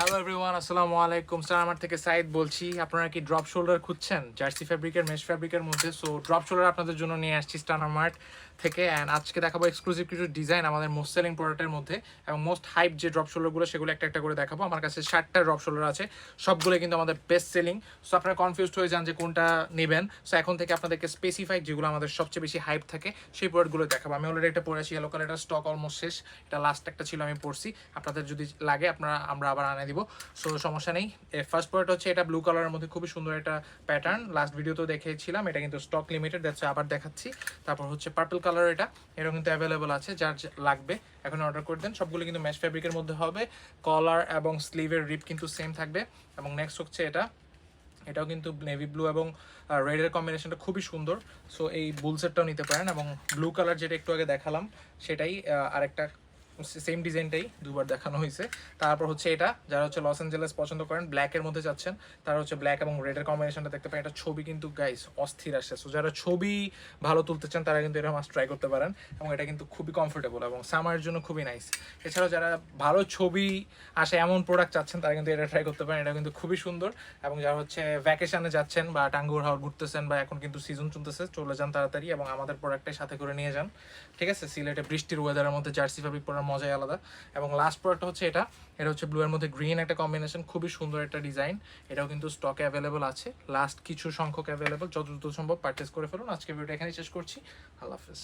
Hello everyone, আসসালামু আলাইকুম। Sir, আমার থেকে সাইদ বলছি। আপনারা কি ড্রপ শোল্ডার খুঁজছেন জার্সি ফ্যাব্রিকের, মেশ ফ্যাব্রিকের মধ্যে? সো ড্রপ শোল্ডার আপনাদের জন্য নিয়ে আসছি স্টানার মার্ট থেকে। অ্যান্ড আজকে দেখাবো এক্সক্লুসিভ কিছু ডিজাইন আমাদের মোস্ট সেলিং প্রোডাক্টের মধ্যে, এবং মোস্ট হাইপ যে ড্রপ শোল্ডারগুলো সেগুলো একটা একটা করে দেখাবো। আমার কাছে 60টা ড্রপ শোল্ডার আছে, সবগুলো কিন্তু আমাদের বেস্ট সেলিং। সো আপনারা কনফিউজড হয়ে যান যে কোনটা নেবেন। সো এখন থেকে আপনাদেরকে স্পেসিফাইড যেগুলো আমাদের সবচেয়ে বেশি হাইপ থাকে সেই প্রোডাক্টগুলো দেখাবো। আমি অলরেডি একটা পরেছি, ইয়েলো কালারটা স্টক অলমোস্ট শেষ। এটা লাস্ট একটা ছিল, আমি পড়ছি। আপনাদের যদি লাগে আমরা আবার আনে দিব। সো সমস্যা নেই। ফার্স্ট প্রোডাক্ট হচ্ছে এটা ব্লু কালারের মধ্যে, খুবই সুন্দর একটা প্যাটার্ন। লাস্ট ভিডিওতেও দেখিয়েছিলাম, এটা কিন্তু স্টক লিমিটেড, দ্যাটস আবার দেখাচ্ছি। তারপর হচ্ছে পার্পল কালার, এটা কিন্তু অ্যাভেলেবল আছে, যার লাগবে এখন অর্ডার করে দেন। সবগুলো কিন্তু ম্যাশ ফ্যাব্রিকের মধ্যে হবে। কলার এবং স্লিভের রিপ কিন্তু সেম থাকবে। এবং নেক্সট হচ্ছে এটাও কিন্তু নেভি ব্লু এবং রেডের কম্বিনেশনটা খুবই সুন্দর। সো এই বুল সেটটাও নিতে পারেন। এবং ব্লু কালার যেটা একটু আগে দেখালাম সেটাই আরেকটা সেম ডিজাইনটাই দুবার দেখানো হয়েছে। তারপর হচ্ছে এটা, যারা হচ্ছে লস অ্যাঞ্জেলেস পছন্দ করেন, ব্ল্যাকের মধ্যে যাচ্ছেন, তারা হচ্ছে ব্ল্যাক এবং রেডের কম্বিনেশনটা দেখতে পারেন। এটা ছবি কিন্তু গাইস অস্থির আসছে। সো যারা ছবি ভালো তুলতে চান তারা কিন্তু এটা মাস্ট ট্রাই করতে পারেন। এবং এটা কিন্তু খুবই কমফোর্টেবল এবং সামারের জন্য খুবই নাইস। এছাড়াও যারা ভালো ছবি আসে এমন প্রোডাক্ট চাচ্ছেন তারা কিন্তু এটা ট্রাই করতে পারেন। এটা কিন্তু খুবই সুন্দর। এবং যারা হচ্ছে ভ্যাকেশনে যাচ্ছেন বা টাঙ্গুর হাওর ঘুরতেছেন, বা এখন কিন্তু সিজন চলতেছে, চলে যান তাড়াতাড়ি এবং আমাদের প্রোডাক্টটাই সাথে করে নিয়ে যান। ঠিক আছে, সিলেটে বৃষ্টির ওয়েদারের মধ্যে জার্সি ফ্যাব্রিক পরার মজাই আলাদা। এবং লাস্ট প্রোডাক্ট হচ্ছে এটা হচ্ছে ব্লু এর মধ্যে গ্রিন একটা কম্বিনেশন, খুবই সুন্দর একটা ডিজাইন। এটাও কিন্তু স্টকে অ্যাভেলেবল আছে, লাস্ট কিছু সংখ্যক অ্যাভেলেবল। যত দ্রুত সম্ভব পারচেস করে ফেলুন। আজকে ভিডিওটা এখানেই শেষ করছি। আল্লাহ হাফেজ।